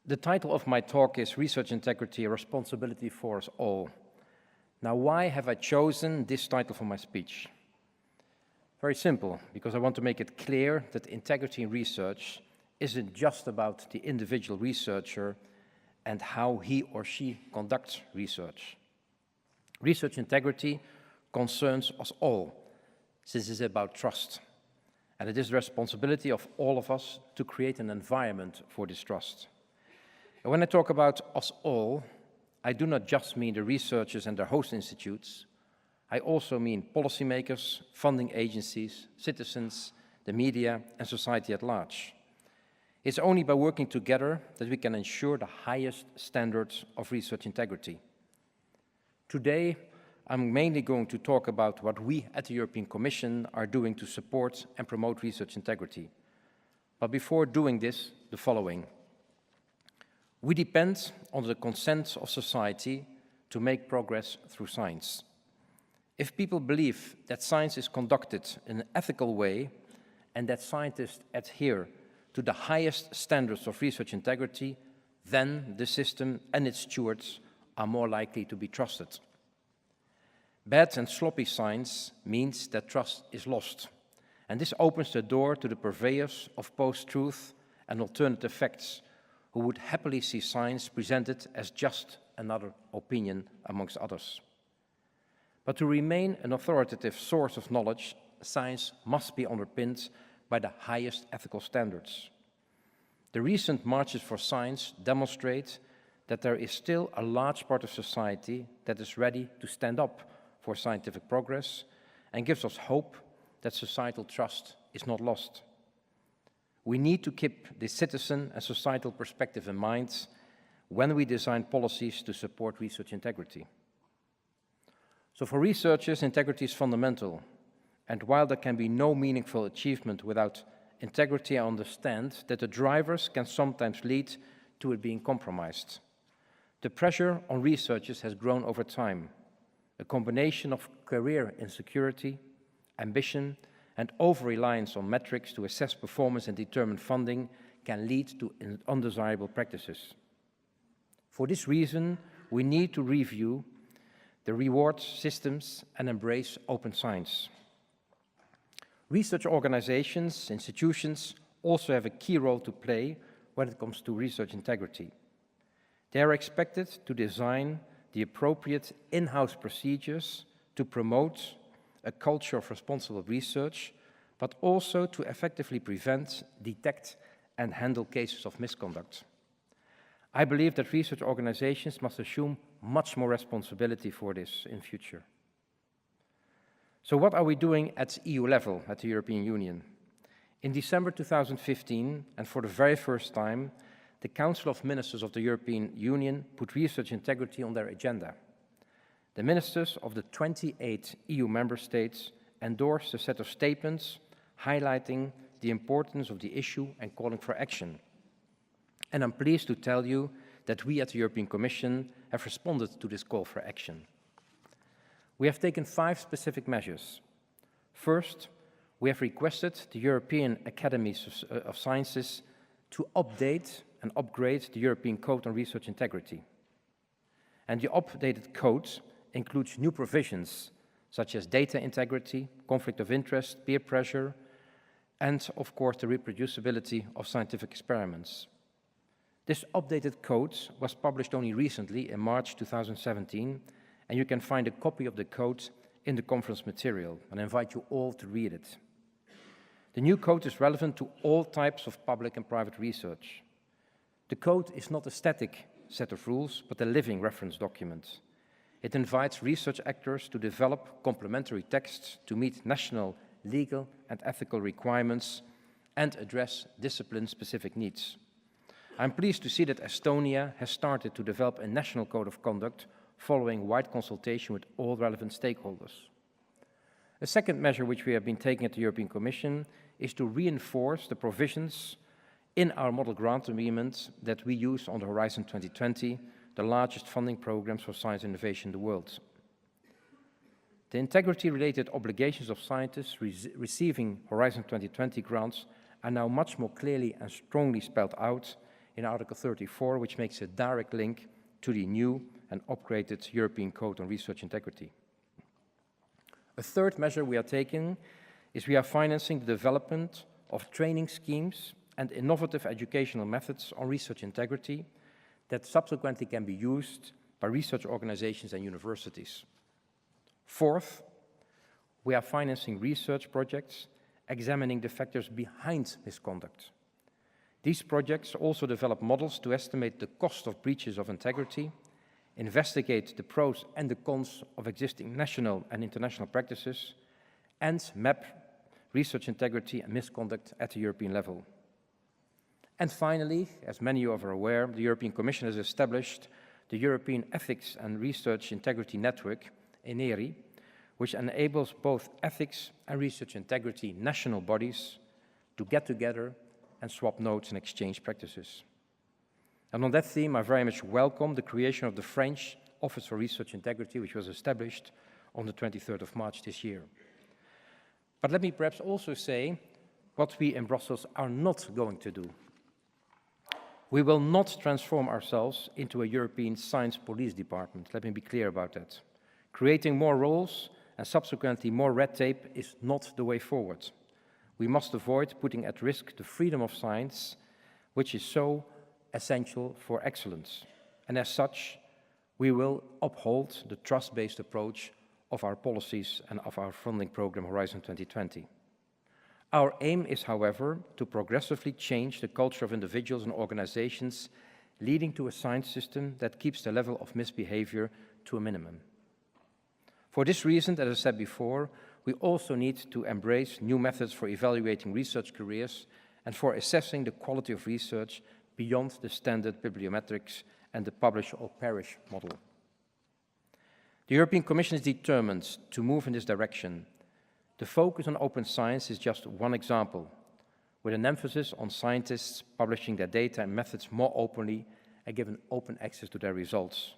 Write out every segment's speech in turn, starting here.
The title of my talk is Research Integrity, a Responsibility for Us All. Now, why have I chosen this title for my speech? Very simple, because I want to make it clear that integrity in research isn't just about the individual researcher and how he or she conducts research. Research integrity concerns us all, since it's about trust. And it is the responsibility of all of us to create an environment for this trust. And when I talk about us all, I do not just mean the researchers and their host institutes. I also mean policymakers, funding agencies, citizens, the media, and society at large. It's only by working together that we can ensure the highest standards of research integrity. Today, I'm mainly going to talk about what we at the European Commission are doing to support and promote research integrity. But before doing this, the following. We depend on the consent of society to make progress through science. If people believe that science is conducted in an ethical way and that scientists adhere to the highest standards of research integrity, then the system and its stewards are more likely to be trusted. Bad and sloppy science means that trust is lost, and this opens the door to the purveyors of post-truth and alternative facts, who would happily see science presented as just another opinion amongst others. But to remain an authoritative source of knowledge, science must be underpinned by the highest ethical standards. The recent marches for science demonstrate that there is still a large part of society that is ready to stand up for scientific progress and gives us hope that societal trust is not lost. We need to keep the citizen and societal perspective in mind when we design policies to support research integrity. So for researchers, integrity is fundamental. And while there can be no meaningful achievement without integrity, I understand that the drivers can sometimes lead to it being compromised. The pressure on researchers has grown over time. A combination of career insecurity, ambition, and over-reliance on metrics to assess performance and determine funding can lead to undesirable practices. For this reason, we need to review the reward systems and embrace open science. Research organizations, institutions also have a key role to play when it comes to research integrity. They are expected to design the appropriate in-house procedures to promote a culture of responsible research, but also to effectively prevent, detect, and handle cases of misconduct. I believe that research organizations must assume much more responsibility for this in future. So what are we doing at EU level, at the European Union? In December 2015, and for the very first time, the Council of Ministers of the European Union put research integrity on their agenda. The ministers of the 28 EU member states endorsed a set of statements highlighting the importance of the issue and calling for action. And I'm pleased to tell you that we at the European Commission have responded to this call for action. We have taken 5 specific measures. First, we have requested the European Academies of Sciences to update and upgrade the European Code on Research Integrity. And the updated code includes new provisions such as data integrity, conflict of interest, peer pressure, and of course the reproducibility of scientific experiments. This updated code was published only recently in March 2017, and you can find a copy of the code in the conference material, and I invite you all to read it. The new code is relevant to all types of public and private research. The code is not a static set of rules, but a living reference document. It invites research actors to develop complementary texts to meet national, legal, and ethical requirements and address discipline-specific needs. I'm pleased to see that Estonia has started to develop a national code of conduct following wide consultation with all relevant stakeholders. A second measure which we have been taking at the European Commission is to reinforce the provisions in our model grant agreement that we use on the Horizon 2020, the largest funding programs for science innovation in the world. The integrity-related obligations of scientists receiving Horizon 2020 grants are now much more clearly and strongly spelled out in Article 34, which makes a direct link to the new and upgraded European Code on Research Integrity. A third measure we are taking is we are financing the development of training schemes and innovative educational methods on research integrity that subsequently can be used by research organizations and universities. Fourth, we are financing research projects examining the factors behind misconduct. These projects also develop models to estimate the cost of breaches of integrity, investigate the pros and the cons of existing national and international practices, and map research integrity and misconduct at the European level. And finally, as many of you are aware, the European Commission has established the European Ethics and Research Integrity Network, ENERI, which enables both ethics and research integrity national bodies to get together and swap notes and exchange practices. And on that theme, I very much welcome the creation of the French Office for Research Integrity, which was established on the 23rd of March this year. But let me perhaps also say what we in Brussels are not going to do. We will not transform ourselves into a European science police department. Let me be clear about that. Creating more roles and subsequently more red tape is not the way forward. We must avoid putting at risk the freedom of science, which is so essential for excellence. And as such, we will uphold the trust-based approach of our policies and of our funding program Horizon 2020. Our aim is, however, to progressively change the culture of individuals and organizations, leading to a science system that keeps the level of misbehavior to a minimum. For this reason, as I said before, we also need to embrace new methods for evaluating research careers and for assessing the quality of research beyond the standard bibliometrics and the publish or perish model. The European Commission is determined to move in this direction. The focus on open science is just one example, with an emphasis on scientists publishing their data and methods more openly and given open access to their results.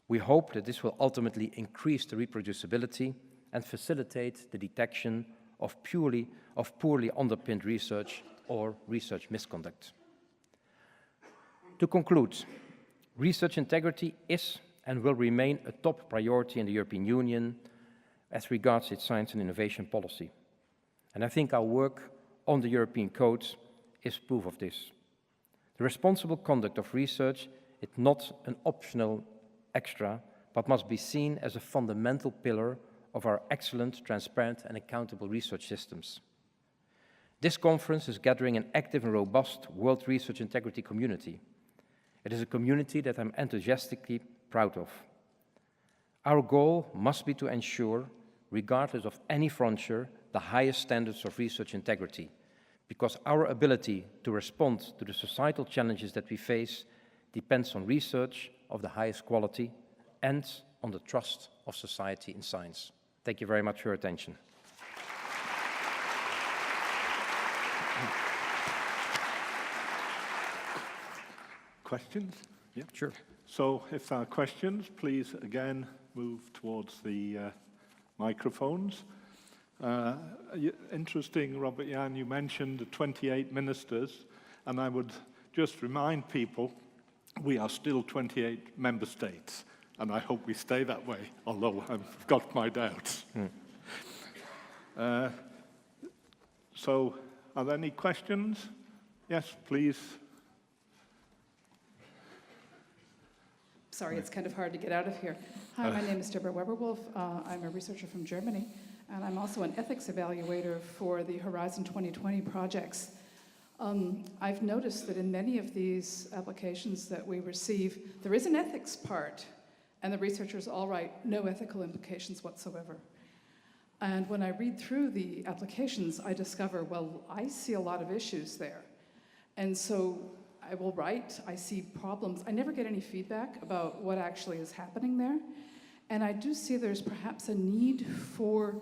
We hope that this will ultimately increase the reproducibility and facilitate the detection of poorly underpinned research or research misconduct. To conclude, research integrity is and will remain a top priority in the European Union as regards its science and innovation policy. And I think our work on the European Code is proof of this. The responsible conduct of research is not an optional extra, but must be seen as a fundamental pillar of our excellent, transparent and accountable research systems. This conference is gathering an active and robust world research integrity community. It is a community that I'm enthusiastically proud of. Our goal must be to ensure, regardless of any frontier, the highest standards of research integrity, because our ability to respond to the societal challenges that we face depends on research of the highest quality and on the trust of society in science. Thank you very much for your attention. Questions? Yeah, sure. So if there are questions, please again move towards the microphones. Interesting, Robert Jan, you mentioned the 28 ministers, and I would just remind people we are still 28 member states, and I hope we stay that way, although I've got my doubts. So are there any questions? Yes, please. Sorry, it's kind of hard to get out of here. Hi, my name is Deborah Weberwolf. I'm a researcher from Germany, and I'm also an ethics evaluator for the Horizon 2020 projects. I've noticed that in many of these applications that we receive, there is an ethics part, and the researchers all write no ethical implications whatsoever. And when I read through the applications, I discover, well, I see a lot of issues there. And so I will write, I see problems. I never get any feedback about what actually is happening there. And I do see there's perhaps a need for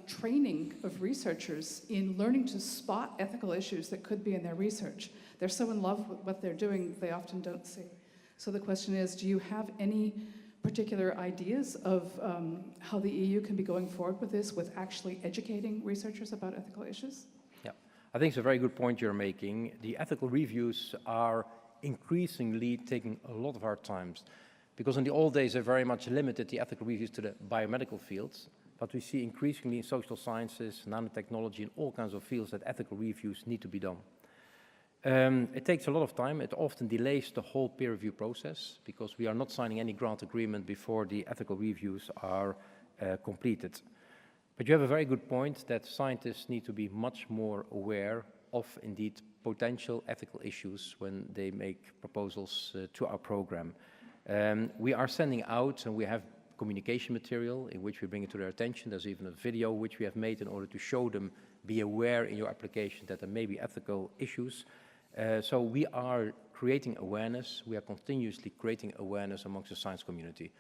training of researchers in learning to spot ethical issues that could be in their research. They're so in love with what they're doing, they often don't see. So the question is, do you have any particular ideas of how the EU can be going forward with this, with actually educating researchers about ethical issues? Yeah, I think it's a very good point you're making. The ethical reviews are increasingly taking a lot of our time, because in the old days they very much limited the ethical reviews to the biomedical fields, but we see increasingly in social sciences, nanotechnology, and all kinds of fields that ethical reviews need to be done. It takes a lot of time. It often delays the whole peer review process because we are not signing any grant agreement before the ethical reviews are completed. But you have a very good point that scientists need to be much more aware of, indeed, potential ethical issues when they make proposals to our program. We are sending out, and we have communication material in which we bring it to their attention. There's even a video which we have made in order to show them, be aware in your application that there may be ethical issues. So we are creating awareness. We are continuously creating awareness amongst the science community.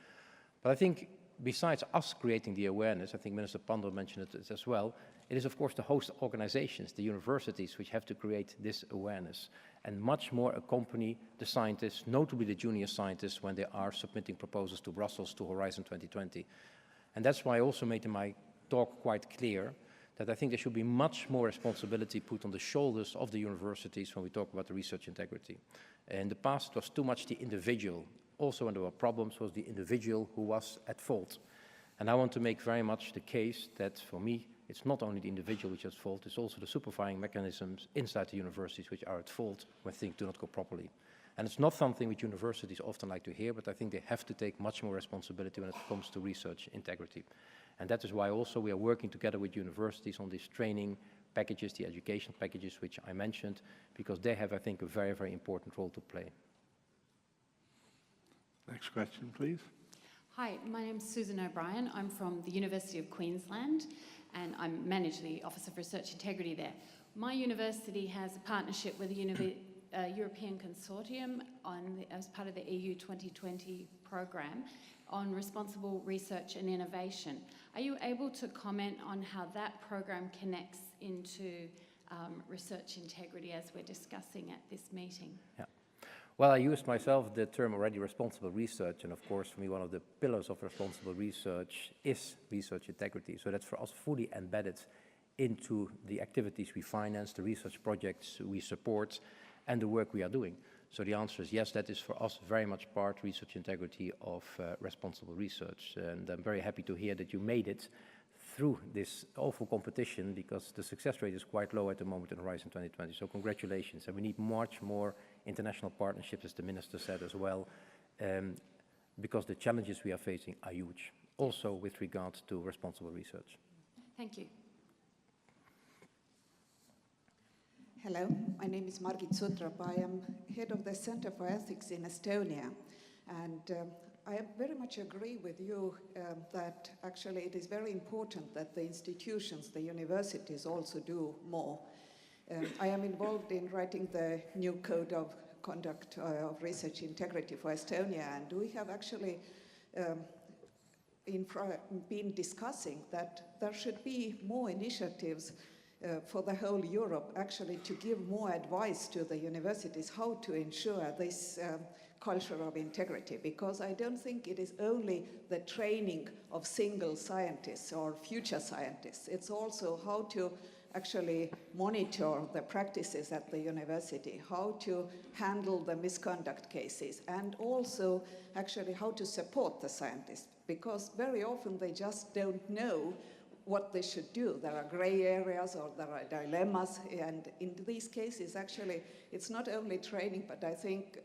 But I think besides us creating the awareness, I think Minister Pandor mentioned it as well, it is of course the host organizations, the universities, which have to create this awareness and much more accompany the scientists, notably the junior scientists, when they are submitting proposals to Brussels to Horizon 2020. And that's why I also made in my talk quite clear that I think there should be much more responsibility put on the shoulders of the universities when we talk about the research integrity. In the past, it was too much the individual. Also, when there were problems, was the individual who was at fault. And I want to make very much the case that, for me, it's not only the individual which is at fault, it's also the supervising mechanisms inside the universities which are at fault when things do not go properly. And it's not something which universities often like to hear, but I think they have to take much more responsibility when it comes to research integrity. And that is why also we are working together with universities on these training packages, the education packages which I mentioned, because they have, I think, a very, very important role to play. Next question, please. Hi, my name's Susan O'Brien. I'm from the University of Queensland and I manage the Office of Research Integrity there. My university has a partnership with the European Consortium as part of the EU 2020 program on responsible research and innovation. Are you able to comment on how that program connects into research integrity as we're discussing at this meeting? Yeah. Well, I used myself the term already, responsible research, and of course for me one of the pillars of responsible research is research integrity. So that's for us fully embedded into the activities we finance, the research projects we support, and the work we are doing. So the answer is yes, that is for us very much part, research integrity, of responsible research. And I'm very happy to hear that you made it through this awful competition, because the success rate is quite low at the moment in Horizon 2020. So congratulations. And we need much more international partnerships, as the Minister said as well, because the challenges we are facing are huge, also with regard to responsible research. Thank you. Hello, my name is Margit Sutrop. I am head of the Center for Ethics in Estonia, and I very much agree with you that actually it is very important that the institutions, the universities, also do more. I am involved in writing the new code of conduct of research integrity for Estonia, and we have actually been discussing that there should be more initiatives for the whole Europe, actually to give more advice to the universities how to ensure this culture of integrity, because I don't think it is only the training of single scientists or future scientists. It's also how to actually monitor the practices at the university, how to handle the misconduct cases, and also actually how to support the scientists, because very often they just don't know what they should do. There are gray areas or there are dilemmas, and in these cases actually it's not only training, but I think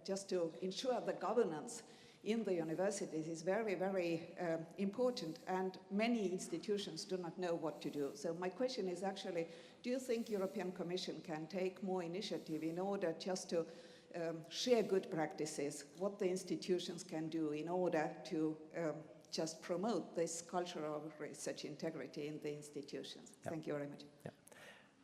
just to ensure the governance in the universities is very, very important, and many institutions do not know what to do. So my question is actually, do you think European Commission can take more initiative in order just to share good practices, what the institutions can do in order to just promote this culture of research integrity in the institutions? Yeah. Thank you very much. Yeah.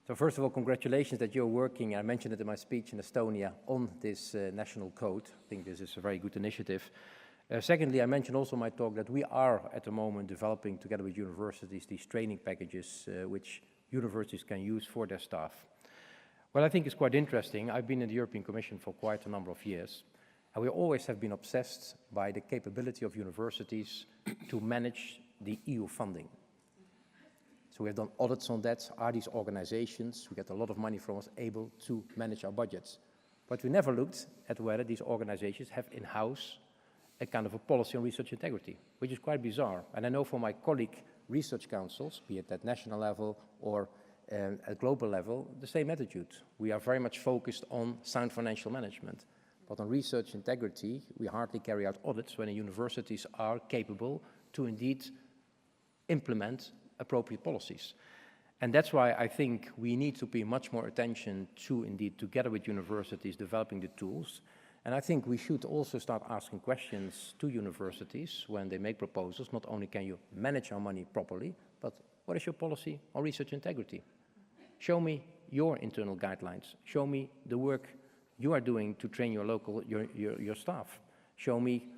So first of all, congratulations that you're working, I mentioned it in my speech in Estonia, on this national code. I think this is a very good initiative. Secondly, I mentioned also in my talk that we are at the moment developing together with universities these training packages which universities can use for their staff. What I think is quite interesting, I've been in the European Commission for quite a number of years, and we always have been obsessed by the capability of universities to manage the EU funding. So we have done audits on that. Are these organizations who get a lot of money from us able to manage our budgets? But we never looked at whether these organizations have in-house a kind of a policy on research integrity, which is quite bizarre. And I know from my colleague research councils, be it at national level or at global level, the same attitude. We are very much focused on sound financial management. But on research integrity, we hardly carry out audits when the universities are capable to indeed implement appropriate policies. And that's why I think we need to pay much more attention to, indeed, together with universities, developing the tools. And I think we should also start asking questions to universities when they make proposals. Not only can you manage our money properly, but what is your policy on research integrity? Show me your internal guidelines. Show me the work you are doing to train your staff. Show me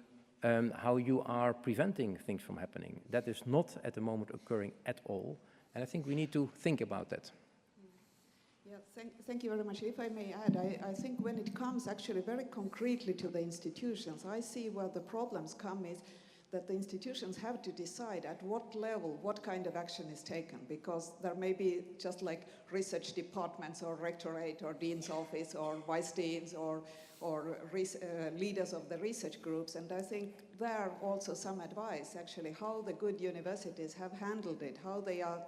how you are preventing things from happening. That is not at the moment occurring at all. And I think we need to think about that. Yeah, thank you very much. If I may add, I think when it comes actually very concretely to the institutions, I see where the problems come is that the institutions have to decide at what level, what kind of action is taken, because there may be just like research departments or rectorate or dean's office or vice deans or leaders of the research groups, and I think there also some advice actually how the good universities have handled it, how they are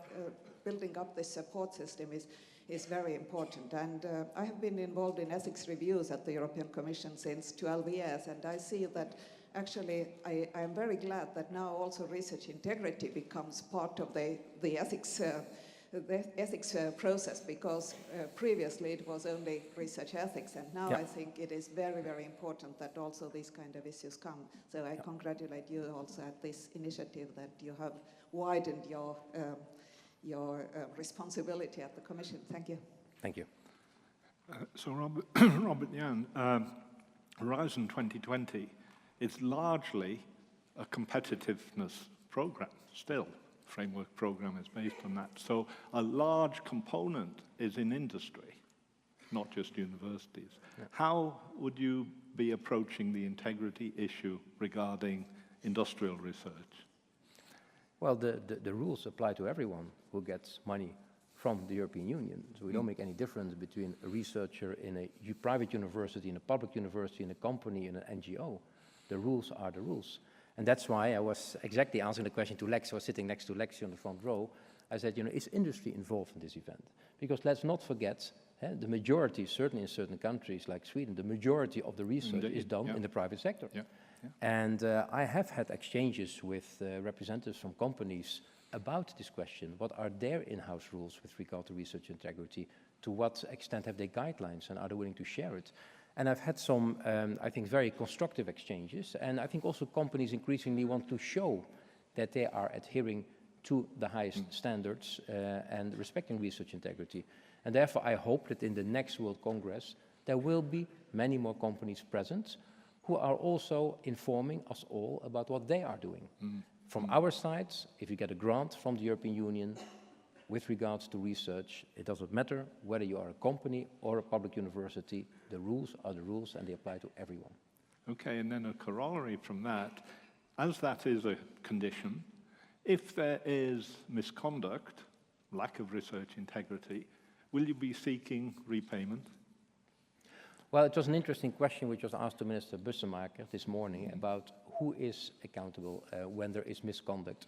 building up this support system is very important. And I have been involved in ethics reviews at the European Commission since 12 years, and I see that actually I am very glad that now also research integrity becomes part of the ethics process, because previously it was only research ethics, and now I think it is very, very important that also these kind of issues come. So I congratulate you also at this initiative that you have widened your responsibility at the Commission. Thank you. Thank you. So Robert Jan, Horizon 2020 is largely a competitiveness program still. Framework program is based on that. So a large component is in industry, not just universities. Yeah. How would you be approaching the integrity issue regarding industrial research? Well, the rules apply to everyone who gets money from the European Union. So we don't make any difference between a researcher in a private university, in a public university, in a company, in an NGO. The rules are the rules. And that's why I was exactly answering the question to Lex. I was sitting next to Lexi on the front row. I said, is industry involved in this event? Because let's not forget, the majority, certainly in certain countries like Sweden, the majority of the research is done in the private sector. Yeah. Yeah. And I have had exchanges with representatives from companies about this question. What are their in-house rules with regard to research integrity? To what extent have they guidelines, and are they willing to share it? And I've had some, I think, very constructive exchanges. And I think also companies increasingly want to show that they are adhering to the highest standards and respecting research integrity. And therefore, I hope that in the next World Congress, there will be many more companies present who are also informing us all about what they are doing. From our side, if you get a grant from the European Union, with regards to research, it doesn't matter whether you are a company or a public university, the rules are the rules and they apply to everyone. Okay, and then a corollary from that, as that is a condition, if there is misconduct, lack of research integrity, will you be seeking repayment? Well, it was an interesting question which was asked to Minister Bussemaker this morning about who is accountable when there is misconduct.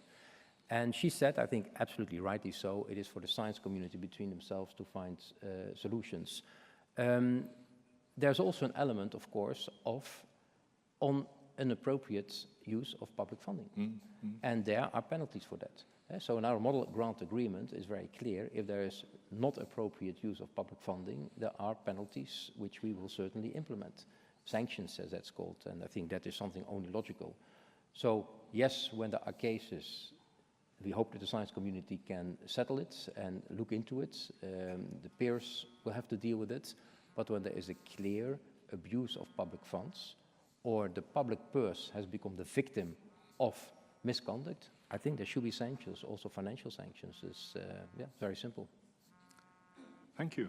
And she said, I think absolutely rightly so, it is for the science community between themselves to find solutions. There's also an element, of course, on inappropriate use of public funding. And there are penalties for that. So in our model grant agreement is very clear, if there is not appropriate use of public funding, there are penalties which we will certainly implement. Sanctions, as that's called, and I think that is something only logical. So yes, when there are cases, we hope that the science community can settle it and look into it. The peers will have to deal with it. But when there is a clear abuse of public funds, or the public purse has become the victim of misconduct, I think there should be sanctions, also financial sanctions. It's very simple. Thank you.